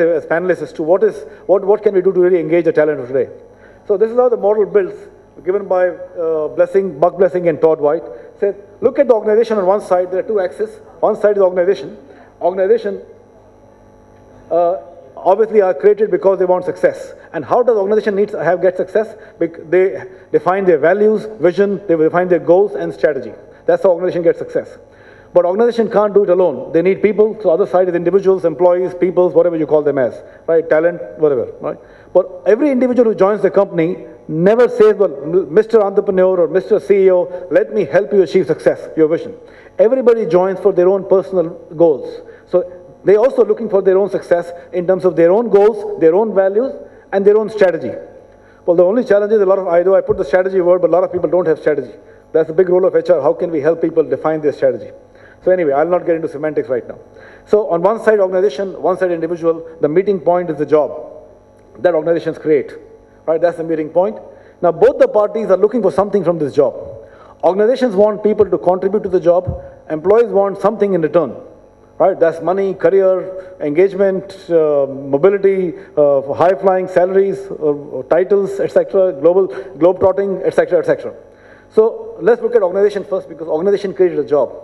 as panelists as to what can we do to really engage the talent of today. So this is how the model builds, given by Buck Blessing and Todd White. Said, look at the organization on one side. There are two axes. One side is organization. Organization obviously are created because they want success. And how does organization get success? They define their values, vision, they define their goals and strategy. That's how organization gets success. But organization can't do it alone. They need people. So other side is individuals, employees, peoples, whatever you call them as, right? Talent, whatever, right? But every individual who joins the company never says, well, Mr. Entrepreneur or Mr. CEO, let me help you achieve success, your vision. Everybody joins for their own personal goals. So they're also looking for their own success in terms of their own goals, their own values, and their own strategy. Well, the only challenge is I put the strategy word, but a lot of people don't have strategy. That's the big role of HR. How can we help people define their strategy? So anyway, I'll not get into semantics right now. So on one side organization, one side individual, the meeting point is the job that organizations create. Right, that's the meeting point. Now both the parties are looking for something from this job. Organizations want people to contribute to the job. Employees want something in return. Right, that's money, career, engagement, mobility, high-flying salaries, titles, etc., globe-trotting, etc., etc. So let's look at organization first, because organization created a job.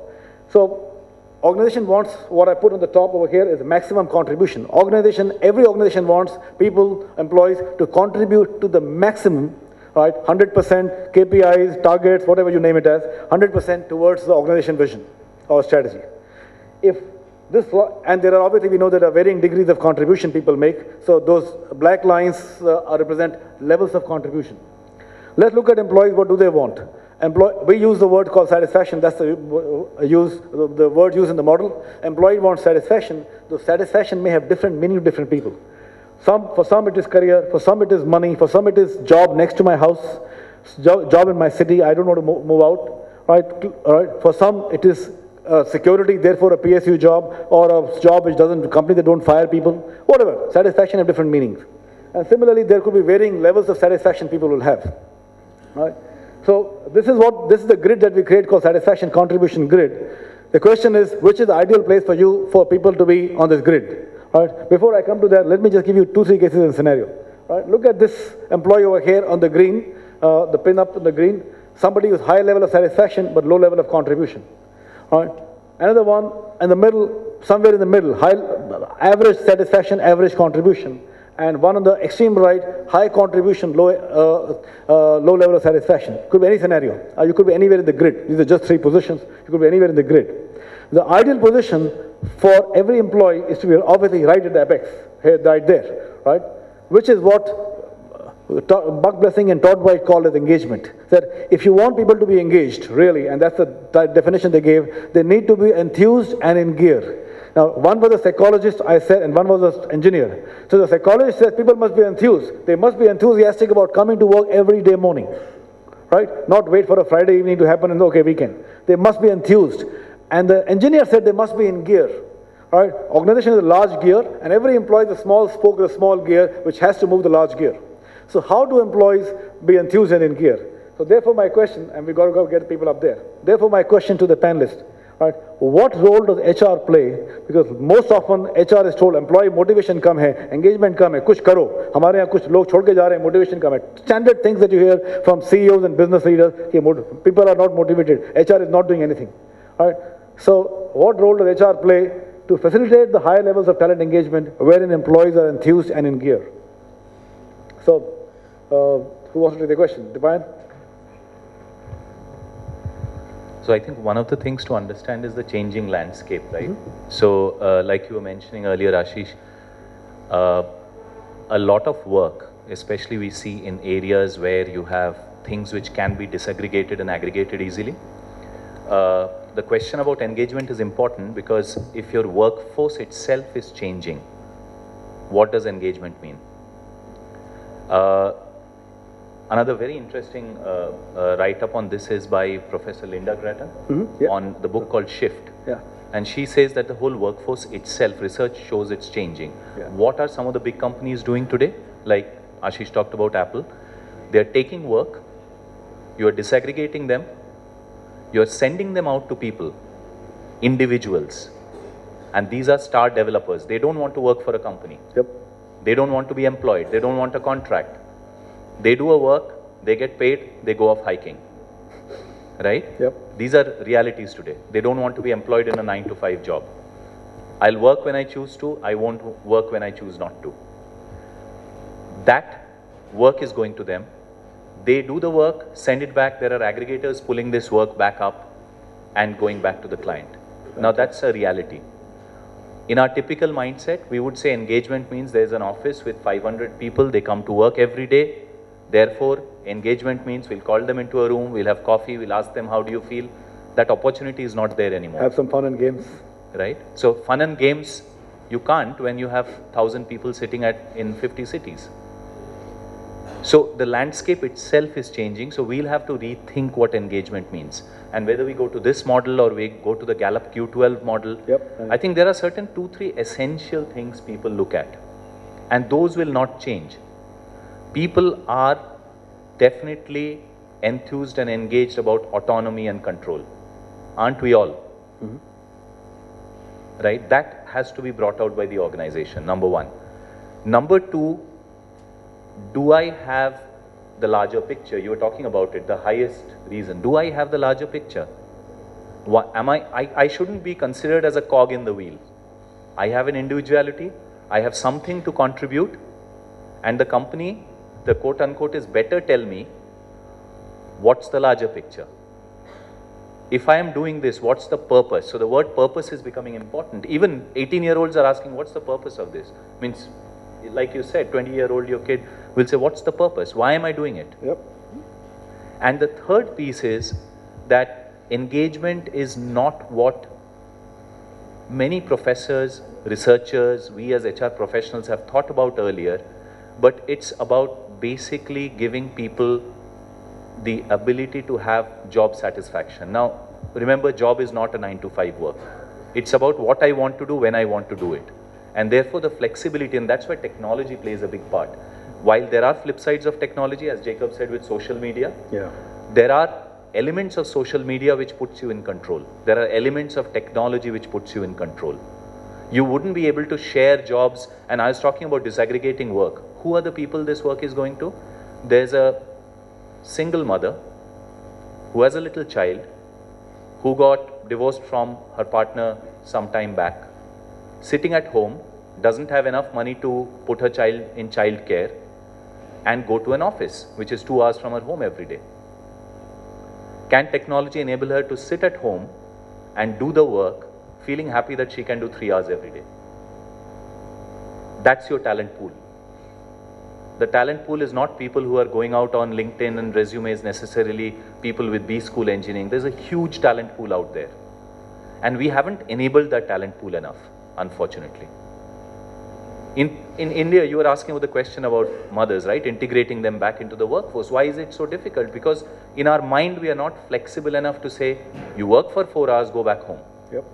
So organization wants, what I put on the top over here is maximum contribution. Every organization wants people, employees to contribute to the maximum, right? 100% KPIs, targets, whatever you name it as, 100% towards the organization vision or strategy. And there are obviously, we know there are varying degrees of contribution people make. So those black lines represent levels of contribution. Let's look at employees. What do they want? We use the word called satisfaction. That's the word used in the model. Employee wants satisfaction. The satisfaction may have different meaning to different people. For some it is career, for some it is money, for some it is job next to my house, job in my city, I don't want to move out. Right? For some it is security, therefore a PSU job, or a job which company that don't fire people, whatever. Satisfaction have different meanings. And similarly, there could be varying levels of satisfaction people will have. Right? So this is the grid that we create called satisfaction contribution grid. The question is, which is the ideal place for people to be on this grid? Right? Before I come to that, let me just give you 2-3 cases in scenario. Right? Look at this employee over here on the green, the pin up in the green. Somebody with high level of satisfaction but low level of contribution. Right? Another one in the middle, somewhere in the middle, high average satisfaction, average contribution. And one on the extreme right, high contribution, low level of satisfaction. Could be any scenario. You could be anywhere in the grid. These are just 3 positions. You could be anywhere in the grid. The ideal position for every employee is to be obviously right at the apex, right there, right? Which is what Buck Blessing and Todd White called as engagement. That if you want people to be engaged, really, and that's the definition they gave, they need to be enthused and in gear. Now, one was a psychologist, I said, and one was an engineer. So the psychologist says people must be enthused. They must be enthusiastic about coming to work every day morning, right? Not wait for a Friday evening to happen and okay, weekend. They must be enthused. And the engineer said they must be in gear, right? Organization is a large gear, and every employee is a small spoke with a small gear, which has to move the large gear. So how do employees be enthused and in gear? So therefore my question, and we've got to go get people up there. Therefore my question to the panelists, right? What role does HR play? Because most often HR is told employee motivation kam hai, engagement kam hai, kuch karo. Hamare yahan kuch log chhod ke ja rahe hain, motivation kam hai. Standard things that you hear from CEOs and business leaders, people are not motivated. HR is not doing anything. Right? So what role does HR play to facilitate the higher levels of talent engagement wherein employees are enthused and in gear? So who wants to take the question? Dipayan? So I think one of the things to understand is the changing landscape, right? So like you were mentioning earlier, Ashish, a lot of work, especially we see in areas where you have things which can be disaggregated and aggregated easily. The question about engagement is important because if your workforce itself is changing, what does engagement mean? Another very interesting write-up on this is by Professor Linda Greta on the book called Shift. And she says that the whole workforce itself, research shows it's changing. What are some of the big companies doing today? Like Ashish talked about Apple. They're taking work, you're disaggregating them, you're sending them out to people, individuals, And these are star developers. They don't want to work for a company. Yep. They don't want to be employed. They don't want a contract. They do a work, they get paid, they go off hiking. Right? Yep. These are realities today. They don't want to be employed in a 9-to-5 job. I'll work when I choose to, I won't work when I choose not to. That work is going to them. They do the work, send it back. There are aggregators pulling this work back up and going back to the client. Now that's a reality. In our typical mindset, we would say engagement means there's an office with 500 people, they come to work every day. Therefore, engagement means we'll call them into a room, we'll have coffee, we'll ask them, how do you feel? That opportunity is not there anymore. Have some fun and games. Right? So fun and games, you can't when you have 1,000 people sitting in 50 cities. So the landscape itself is changing, so we'll have to rethink what engagement means. And whether we go to this model or we go to the Gallup Q12 model, I think there are certain 2-3 essential things people look at. And those will not change. People are definitely enthused and engaged about autonomy and control. Aren't we all? Mm-hmm. Right? That has to be brought out by the organization, number one. Number two, do I have the larger picture? You were talking about it, the highest reason. Do I have the larger picture? What, I shouldn't be considered as a cog in the wheel. I have an individuality, I have something to contribute, and the company, the quote unquote, is better tell me what's the larger picture. If I am doing this, what's the purpose? So the word purpose is becoming important. Even 18-year-olds are asking, what's the purpose of this? Means, like you said, 20-year-old, your kid will say, what's the purpose? Why am I doing it? Yep. And the third piece is that engagement is not what many professors, researchers, we as HR professionals have thought about earlier, but it's about basically giving people the ability to have job satisfaction. Now, remember, job is not a 9-to-5 work. It's about what I want to do when I want to do it. And therefore the flexibility, and that's why technology plays a big part. While there are flip sides of technology, as Jacob said with social media, there are elements of social media which puts you in control. There are elements of technology which puts you in control. You wouldn't be able to share jobs, and I was talking about disaggregating work. Who are the people this work is going to? There's a single mother who has a little child who got divorced from her partner some time back, sitting at home, doesn't have enough money to put her child in child care and go to an office, which is 2 hours from her home every day. Can technology enable her to sit at home and do the work, feeling happy that she can do 3 hours every day? That's your talent pool. The talent pool is not people who are going out on LinkedIn and resumes necessarily, people with B school engineering. There's a huge talent pool out there. And we haven't enabled that talent pool enough, unfortunately. In India, you were asking about the question about mothers, right? Integrating them back into the workforce. Why is it so difficult? Because in our mind, we are not flexible enough to say, you work for 4 hours, go back home. Yep.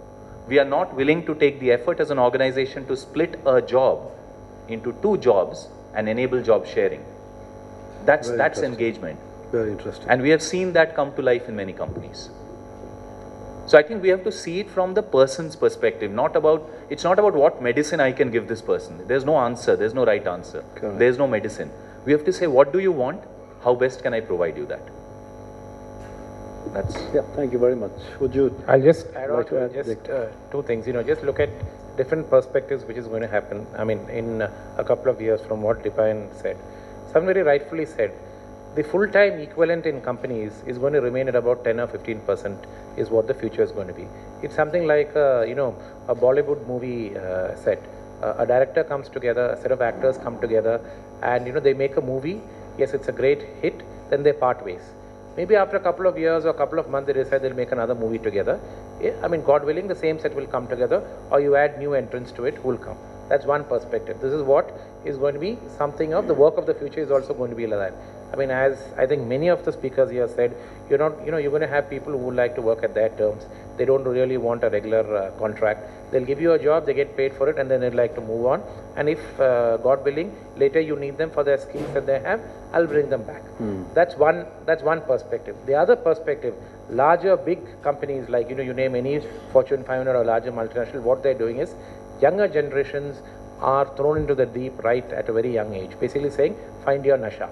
We are not willing to take the effort as an organization to split a job into 2 jobs and enable job sharing. That's engagement. Very interesting. And we have seen that come to life in many companies. So I think we have to see it from the person's perspective, it's not about what medicine I can give this person. There's no answer, there's no right answer. Correct. There's no medicine. We have to say, what do you want? How best can I provide you that? Yeah, thank you very much. Would you? I'll just add on to just 2 things. Just look at different perspectives which is going to happen. I mean, in a couple of years from what Dipan said. Someone very rightfully said, the full-time equivalent in companies is going to remain at about 10 or 15% is what the future is going to be. It's something like, a Bollywood movie set. A director comes together, a set of actors come together, and they make a movie. Yes, it's a great hit, then they part ways. Maybe after a couple of years or a couple of months, they decide they'll make another movie together. I mean, God willing, the same set will come together, or you add new entrants to it, who will come. That's one perspective. This is what is going to be something of the work of the future is also going to be like that. I mean, as I think many of the speakers here said, you're not, you're going to have people who would like to work at their terms. They don't really want a regular contract. They'll give you a job, they get paid for it, and then they'd like to move on. And if, God willing, later you need them for their skills that they have, I'll bring them back. That's one perspective. The other perspective, larger, big companies like, you name any Fortune 500 or larger multinational, what they're doing is, younger generations are thrown into the deep right at a very young age, basically saying, find your nasha.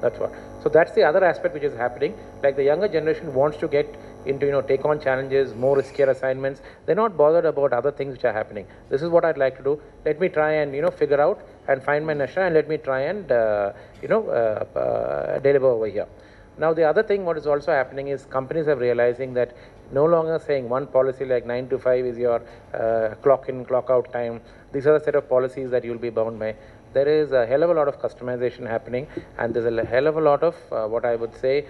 That's what. So that's the other aspect which is happening. Like the younger generation wants to get into, take on challenges, more riskier assignments. They're not bothered about other things which are happening. This is what I'd like to do. Let me try and, figure out and find my nasha, and let me try and, deliver over here. Now, the other thing what is also happening is companies are realizing that no longer saying one policy like 9 to 5 is your clock in, clock out time. These are the set of policies that you'll be bound by. There is a hell of a lot of customization happening, and there's a hell of a lot of what I would say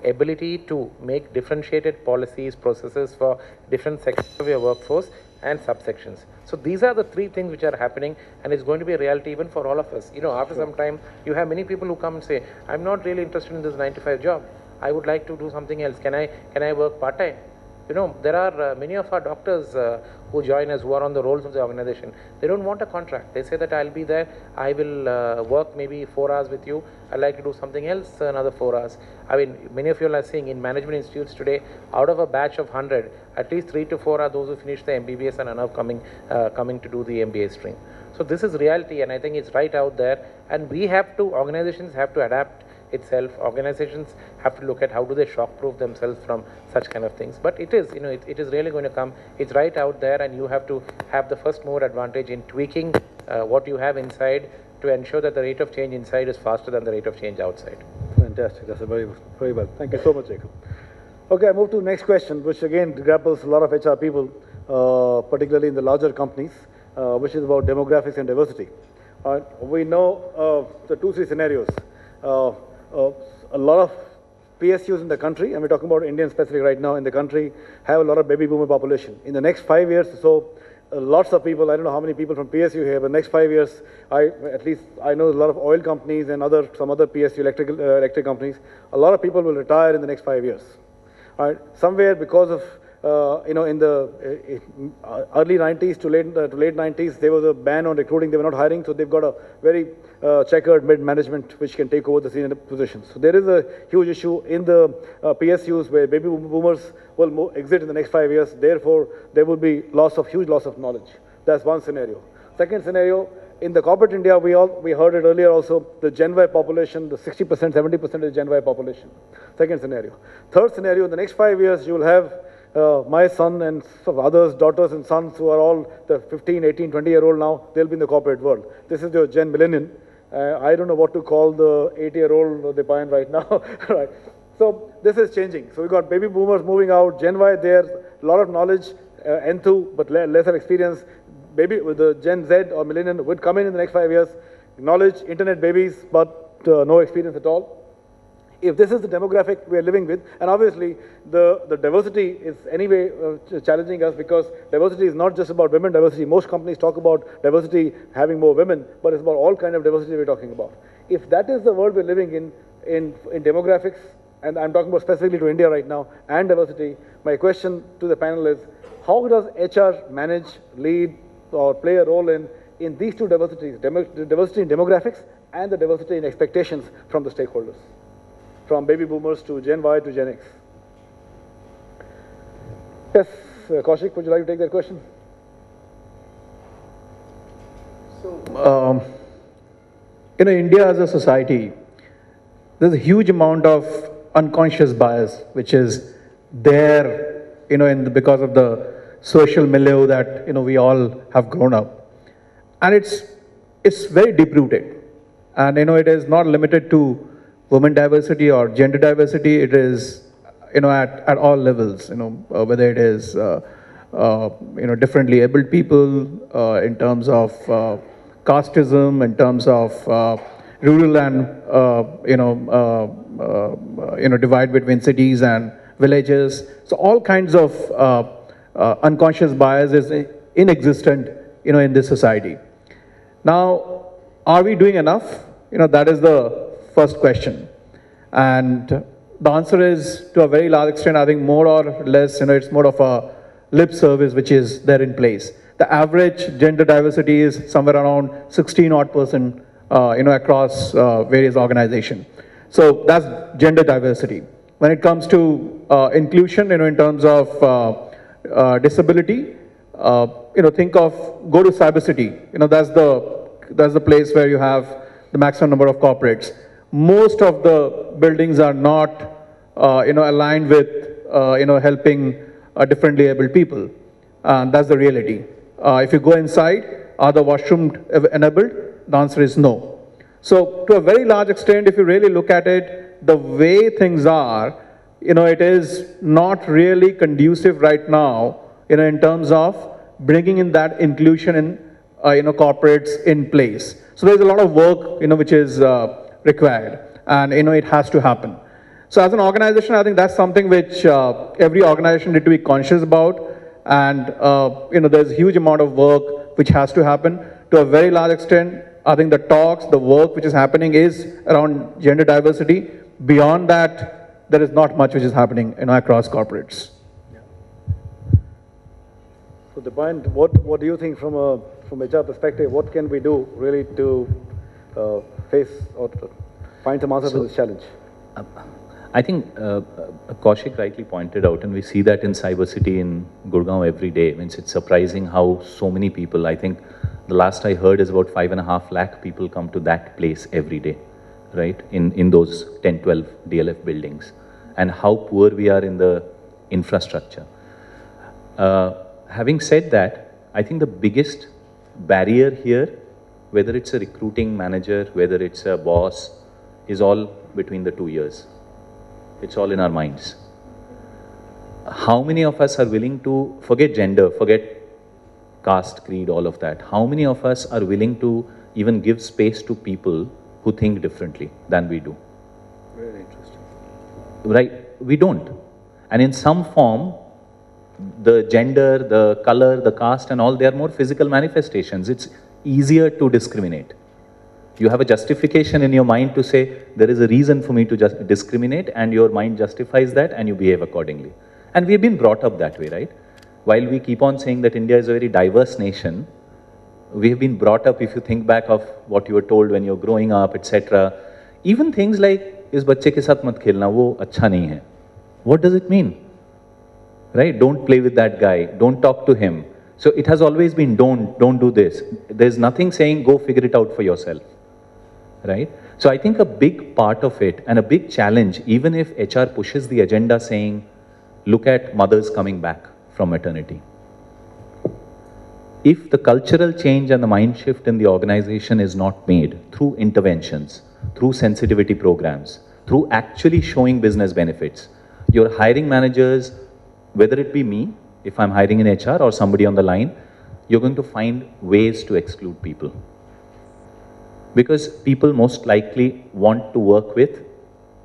ability to make differentiated policies, processes for different sectors of your workforce and subsections. So these are the three things which are happening, and it's going to be a reality even for all of us. After some time, you have many people who come and say, I'm not really interested in this 9 to 5 job. I would like to do something else. Can I work part-time? There are many of our doctors who join us who are on the rolls of the organization. They don't want a contract. They say that I'll be there. I will work maybe 4 hours with you. I'd like to do something else another 4 hours. I mean, many of you are seeing in management institutes today, out of a batch of 100, at least 3 to 4 are those who finish the MBBS and are now coming to do the MBA stream. So this is reality, and I think it's right out there. And organizations have to adapt itself. Organizations have to look at how do they shock-proof themselves from such kind of things. But it is, it is really going to come. It's right out there, and you have to have the first mover advantage in tweaking what you have inside to ensure that the rate of change inside is faster than the rate of change outside. Fantastic. That's a very well. Thank you so much, Jacob. Okay, I move to the next question, which again grapples a lot of HR people, particularly in the larger companies, which is about demographics and diversity. We know the 2-3 scenarios. A lot of PSUs in the country, and we're talking about Indian specific right now, in the country have a lot of baby boomer population. In the next 5 years or so, lots of people, I don't know how many people from PSU here, but next 5 years, at least I know a lot of oil companies and some other PSU electric companies, a lot of people will retire in the next 5 years. All right, somewhere because of in the early 90s to late 90s, there was a ban on recruiting. They were not hiring, so they've got a very checkered mid-management which can take over the senior positions. So there is a huge issue in the PSUs where baby boomers will exit in the next 5 years. Therefore, there will be huge loss of knowledge. That's one scenario. Second scenario, in the corporate India, we heard it earlier also, the Gen Y population, the 60%, 70% is Gen Y population. Second scenario. Third scenario, in the next 5 years, you will have my son and some others, daughters and sons who are all the 15, 18, 20-year-old now, they'll be in the corporate world. This is your Gen Millennium. I don't know what to call the 80-year-old Dipayan right now. Right. So this is changing. So we've got baby boomers moving out, Gen Y there, a lot of knowledge, N2, but lesser experience. With the Gen Z or Millennium would come in the next 5 years, knowledge, internet babies, but no experience at all. If this is the demographic we are living with, and obviously the diversity is anyway challenging us, because diversity is not just about women diversity. Most companies talk about diversity having more women, but it's about all kind of diversity we're talking about. If that is the world we're living in demographics, and I'm talking about specifically to India right now, and diversity, my question to the panel is, how does HR manage, lead, or play a role in these two diversities, the diversity in demographics and the diversity in expectations from the stakeholders, from baby boomers to Gen Y to Gen X? Yes, Kaushik, would you like to take that question? So, India as a society, there's a huge amount of unconscious bias, which is there, because of the social milieu that we all have grown up, and it's very deep rooted, and it is not limited to women diversity or gender diversity. It is at all levels, whether it is differently abled people, in terms of casteism, in terms of rural and divide between cities and villages. So all kinds of unconscious bias is inexistent, in this society. Now, are we doing enough? That is the first question. And the answer is, to a very large extent, I think more or less, it's more of a lip service which is there in place. The average gender diversity is somewhere around 16 odd %, across various organizations. So that's gender diversity. When it comes to inclusion, in terms of disability, think of, go to cybersecurity. That's the place where you have the maximum number of corporates. Most of the buildings are not, aligned with, helping differently abled people. And that's the reality. If you go inside, are the washrooms enabled? The answer is no. So to a very large extent, if you really look at it, the way things are, it is not really conducive right now, in terms of bringing in that inclusion in, corporates in place. So there's a lot of work, which is required, and, it has to happen. So as an organization, I think that's something which every organization need to be conscious about, and, there's a huge amount of work which has to happen. To a very large extent, I think the talks, the work which is happening is around gender diversity. Beyond that, there is not much which is happening, across corporates. So the point, what do you think from HR perspective, what can we do really to face or to find some answer to this challenge? I think Kaushik rightly pointed out, and we see that in cybersecurity in Gurgaon every day. Means it's surprising how so many people, I think the last I heard is about 5.5 lakh people come to that place every day, right? In those 10, 12 DLF buildings, and how poor we are in the infrastructure. Having said that, I think the biggest barrier here, whether it's a recruiting manager, whether it's a boss, is all between the 2 ears. It's all in our minds. How many of us are willing to forget gender, forget caste, creed, all of that? How many of us are willing to even give space to people who think differently than we do? Very interesting. Right? We don't. And in some form, the gender, the color, the caste and all, they are more physical manifestations. It's easier to discriminate. You have a justification in your mind to say, there is a reason for me to just discriminate, and your mind justifies that and you behave accordingly. And we've been brought up that way, right? While we keep on saying that India is a very diverse nation, we have been brought up, if you think back of what you were told when you're growing up, etc. Even things like, is bacche ke sath mat khelna, wo acha nahi hai. What does it mean? Right? Don't play with that guy. Don't talk to him. So it has always been don't do this. There's nothing saying go figure it out for yourself. Right? So I think a big part of it and a big challenge, even if HR pushes the agenda saying, look at mothers coming back from maternity. If the cultural change and the mind shift in the organization is not made through interventions, through sensitivity programs, through actually showing business benefits, your hiring managers, whether it be me, if I'm hiring in HR or somebody on the line, you're going to find ways to exclude people. Because people most likely want to work with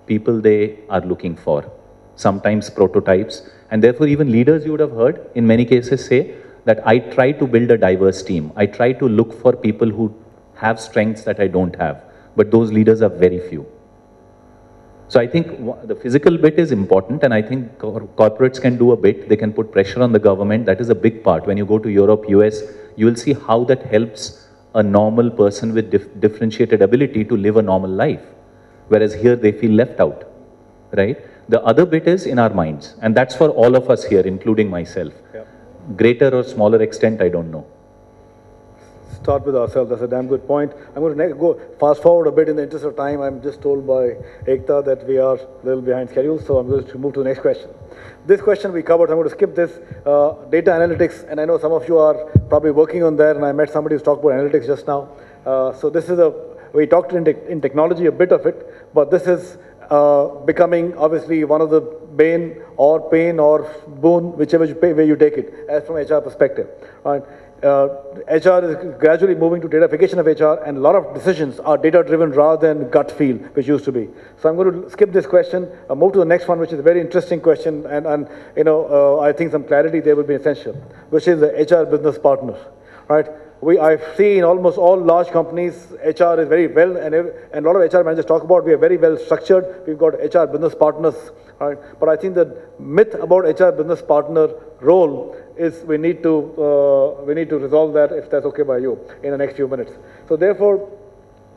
people they are looking for, sometimes prototypes, and therefore even leaders you would have heard in many cases say that I try to build a diverse team. I try to look for people who have strengths that I don't have, but those leaders are very few. So I think the physical bit is important, and I think corporates can do a bit. They can put pressure on the government. That is a big part. When you go to Europe, US, you will see how that helps a normal person with differentiated ability to live a normal life. Whereas here they feel left out, right? The other bit is in our minds, and that's for all of us here, including myself. Yeah. Greater or smaller extent, I don't know. Start with ourselves. That's a damn good point. I'm going to go fast forward a bit in the interest of time. I'm just told by Ekta that we are a little behind schedule, so I'm going to move to the next question. This question we covered. I'm going to skip this. Data analytics, and I know some of you are probably working on that, and I met somebody who's talked about analytics just now. So this is we talked in technology a bit of it, but this is becoming obviously one of the bane or pain or boon, whichever way you take it, as from HR perspective. Right? HR is gradually moving to datafication of HR, and a lot of decisions are data-driven rather than gut feel, which used to be. So I'm going to skip this question, move to the next one, which is a very interesting question, and I think some clarity there will be essential, which is the HR business partner. Right? I've seen almost all large companies, HR is very well, and a lot of HR managers talk about we are very well structured. We've got HR business partners, right? But I think the myth about HR business partner role is we need to resolve that, if that's okay by you, in the next few minutes. So therefore,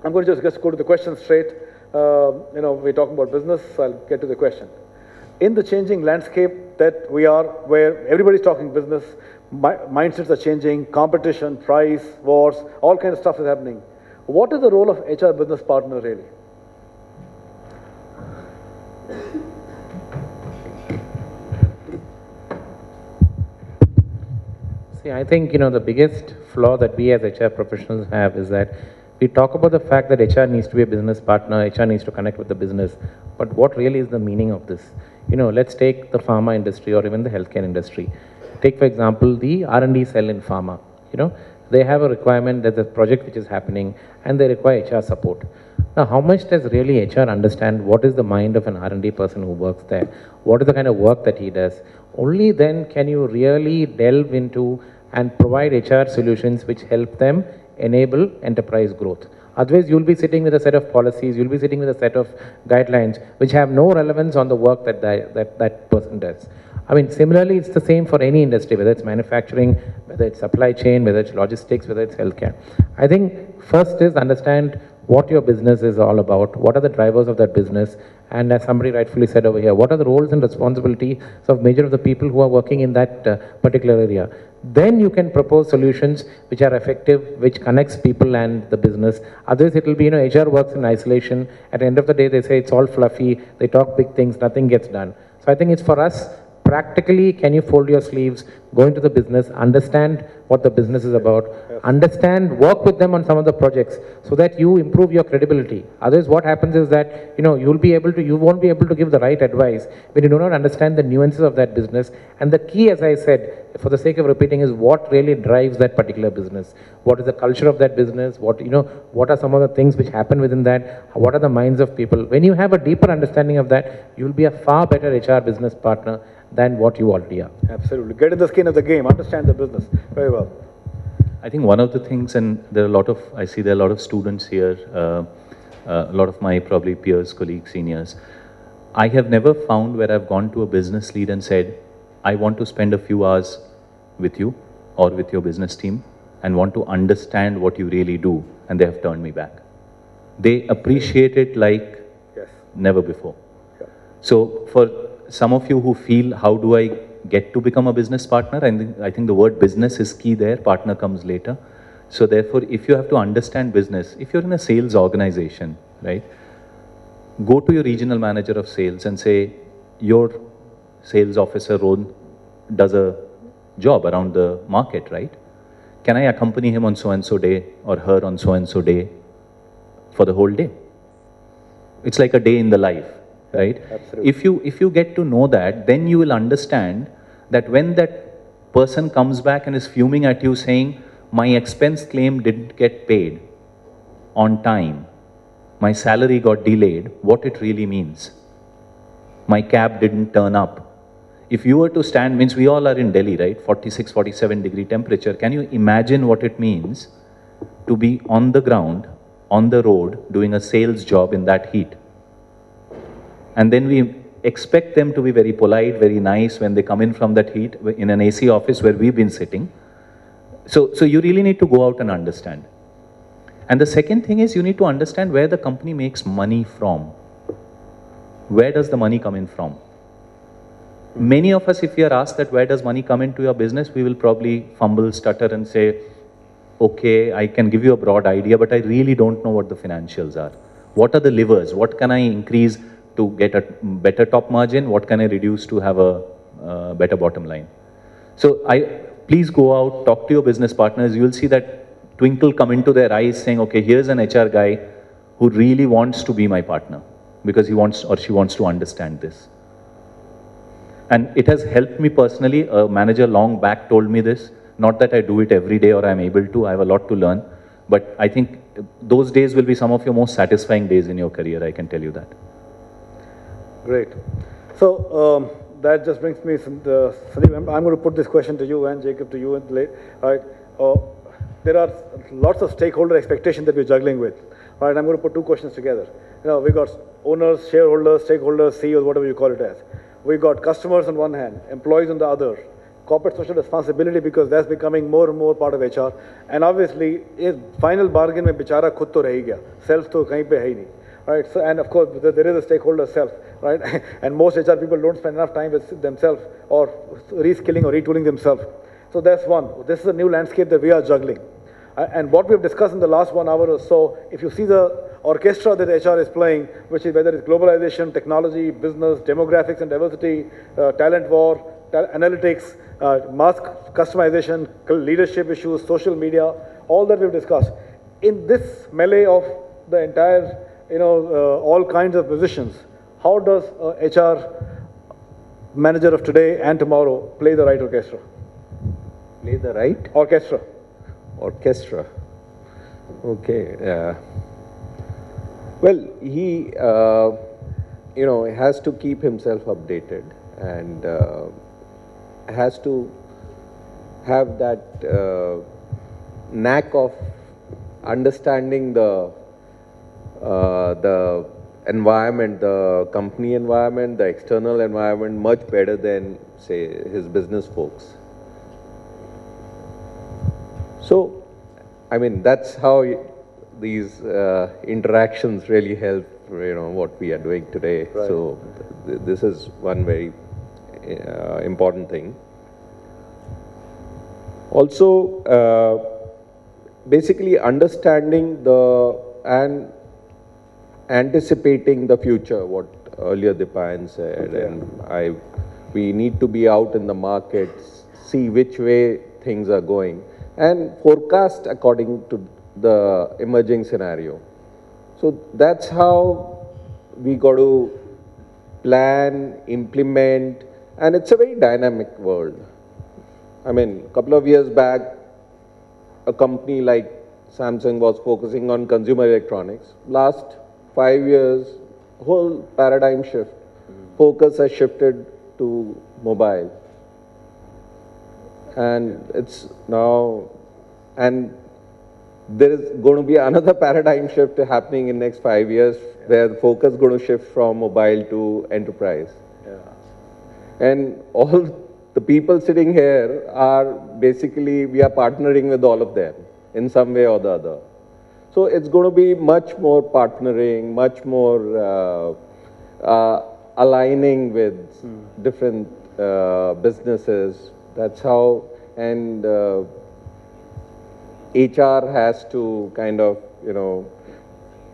I'm going to just go to the question straight. We're talking about business, so I'll get to the question. In the changing landscape that we are, where everybody's talking business, mindsets are changing, competition, price, wars, all kinds of stuff is happening. What is the role of HR business partner really? See, I think, the biggest flaw that we as HR professionals have is that we talk about the fact that HR needs to be a business partner, HR needs to connect with the business, but what really is the meaning of this? Let's take the pharma industry or even the healthcare industry. Take, for example, the R&D cell in pharma. They have a requirement, there's a project which is happening, and they require HR support. Now, how much does really HR understand what is the mind of an R&D person who works there? What is the kind of work that he does? Only then can you really delve into and provide HR solutions which help them enable enterprise growth. Otherwise, you'll be sitting with a set of policies, you'll be sitting with a set of guidelines which have no relevance on the work that that person does. I mean, similarly, it's the same for any industry, whether it's manufacturing, whether it's supply chain, whether it's logistics, whether it's healthcare. I think first is understand what your business is all about, what are the drivers of that business, and as somebody rightfully said over here, what are the roles and responsibilities of major of the people who are working in that particular area. Then you can propose solutions which are effective, which connects people and the business. Otherwise, it will be, HR works in isolation. At the end of the day, they say it's all fluffy, they talk big things, nothing gets done. So I think it's for us, practically, can you fold your sleeves, go into the business, understand what the business is about, understand, work with them on some of the projects so that you improve your credibility. Otherwise, what happens is that, you won't be able to give the right advice when you do not understand the nuances of that business. And the key, as I said, for the sake of repeating, is what really drives that particular business. What is the culture of that business? What are some of the things which happen within that? What are the minds of people? When you have a deeper understanding of that, you'll be a far better HR business partner than what you already are. Absolutely. Get in the skin of the game, understand the business. Very well. I think one of the things, and I see there are a lot of students here, a lot of my probably peers, colleagues, seniors. I have never found where I've gone to a business lead and said, I want to spend a few hours with you or with your business team and want to understand what you really do, and they have turned me back. They appreciate it like never before. Yeah. So for some of you who feel, how do I get to become a business partner? I think the word business is key there, partner comes later. So therefore, if you have to understand business, if you're in a sales organization, right, go to your regional manager of sales and say, your sales officer Ron does a job around the market, right? Can I accompany him on so-and-so day or her on so-and-so day for the whole day? It's like a day in the life. Right? Absolutely. If you get to know that, then you will understand that when that person comes back and is fuming at you saying, my expense claim didn't get paid on time, my salary got delayed, what it really means. My cab didn't turn up. If you were to stand, means we all are in Delhi, right? 46, 47 degree temperature. Can you imagine what it means to be on the ground, on the road, doing a sales job in that heat? And then we expect them to be very polite, very nice when they come in from that heat in an AC office where we've been sitting. So you really need to go out and understand. And the second thing is you need to understand where the company makes money from. Where does the money come in from? Many of us, if we are asked that where does money come into your business, we will probably fumble, stutter and say, okay, I can give you a broad idea, but I really don't know what the financials are. What are the levers? What can I increase to get a better top margin? What can I reduce to have a better bottom line? So please go out, talk to your business partners. You will see that twinkle come into their eyes saying, okay, here's an HR guy who really wants to be my partner because he wants or she wants to understand this. And it has helped me personally. A manager long back told me this. Not that I do it every day or I'm able to. I have a lot to learn. But I think those days will be some of your most satisfying days in your career. I can tell you that. Great. So that just brings me, Sandeep, I'm going to put this question to you and Jacob to you and late. All right. there are lots of stakeholder expectations that we're juggling with. Right, I'm going to put two questions together. We got owners, shareholders, stakeholders, CEOs, whatever you call it as. We got customers on one hand, employees on the other, corporate social responsibility because that's becoming more and more part of HR. And obviously, in final bargain mein bichara khud to rahi gaya. Self to kahin pe hai nahi. Right, so, and of course, there is a stakeholder self, right? And most HR people don't spend enough time with themselves or reskilling or retooling themselves. So that's one. This is a new landscape that we are juggling. And what we've discussed in the last 1 hour or so, if you see the orchestra that HR is playing, which is whether it's globalization, technology, business, demographics and diversity, talent war, analytics, mass customization, leadership issues, social media, all that we've discussed. In this melee of the entire, all kinds of positions, how does HR manager of today and tomorrow play the right orchestra? Play the right? Orchestra. Orchestra. Okay. Well, he, has to keep himself updated and has to have that knack of understanding the environment, the company environment, the external environment much better than, say, his business folks. So, I mean, that's how these interactions really help, what we are doing today. Right. So, this is one very important thing. Also, basically understanding and anticipating the future, what earlier Dipayan said, okay. And we need to be out in the markets, see which way things are going, and forecast according to the emerging scenario. So that's how we got to plan, implement, and it's a very dynamic world. I mean, a couple of years back, a company like Samsung was focusing on consumer electronics. Last 5 years, whole paradigm shift. Focus has shifted to mobile. And it's now, and there is going to be another paradigm shift happening in next 5 years, where the focus is going to shift from mobile to enterprise. Yeah. And all the people sitting here are basically, we are partnering with all of them in some way or the other. So it's going to be much more partnering, much more aligning with different businesses. That's how, and HR has to kind of,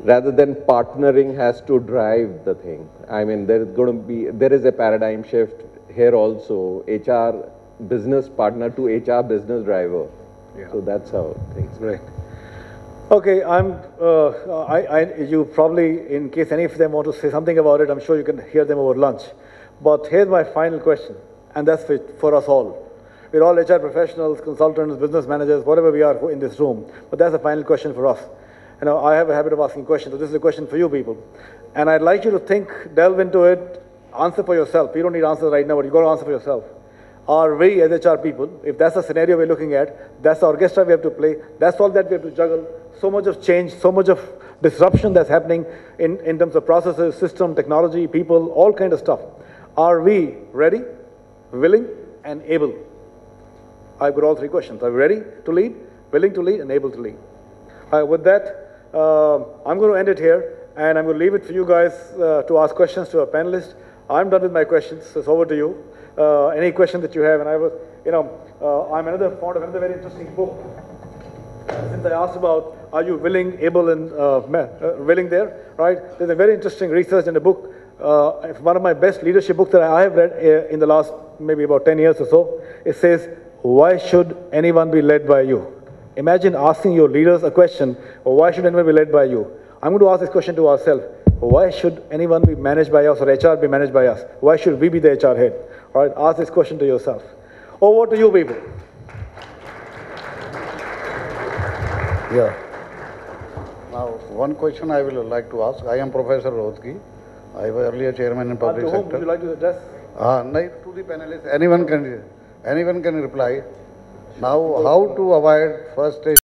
rather than partnering, has to drive the thing. I mean, there is a paradigm shift here also, HR business partner to HR business driver. Yeah. So that's how things right. Okay, you probably, in case any of them want to say something about it, I'm sure you can hear them over lunch. But here's my final question, and that's for us all. We're all HR professionals, consultants, business managers, whatever we are in this room. But that's a final question for us. I have a habit of asking questions, so this is a question for you people. And I'd like you to think, delve into it, answer for yourself. You don't need answers right now, but you've got to answer for yourself. Are we as HR people, if that's the scenario we're looking at, that's the orchestra we have to play, that's all that we have to juggle, so much of change, so much of disruption that's happening in terms of processes, system, technology, people, all kind of stuff. Are we ready, willing, and able? I've got all three questions. Are we ready to lead, willing to lead, and able to lead? With that, I'm going to end it here, and I'm going to leave it for you guys to ask questions to our panelists. I'm done with my questions, so it's over to you. Any question that you have, and I'm fond of another very interesting book. Since I asked about, are you willing, able, and willing there, right? There's a very interesting research in the book. One of my best leadership books that I have read in the last maybe about 10 years or so. It says, why should anyone be led by you? Imagine asking your leaders a question, why should anyone be led by you? I'm going to ask this question to ourselves. Why should anyone be managed by us or HR be managed by us? Why should we be the HR head? All right, ask this question to yourself. Over to you people. Yeah. Now, one question I will like to ask. I am Professor Rohotgi. I was earlier chairman in public sector. To whom would you like to address? To the panelists. Anyone can reply. Now, how to avoid first stage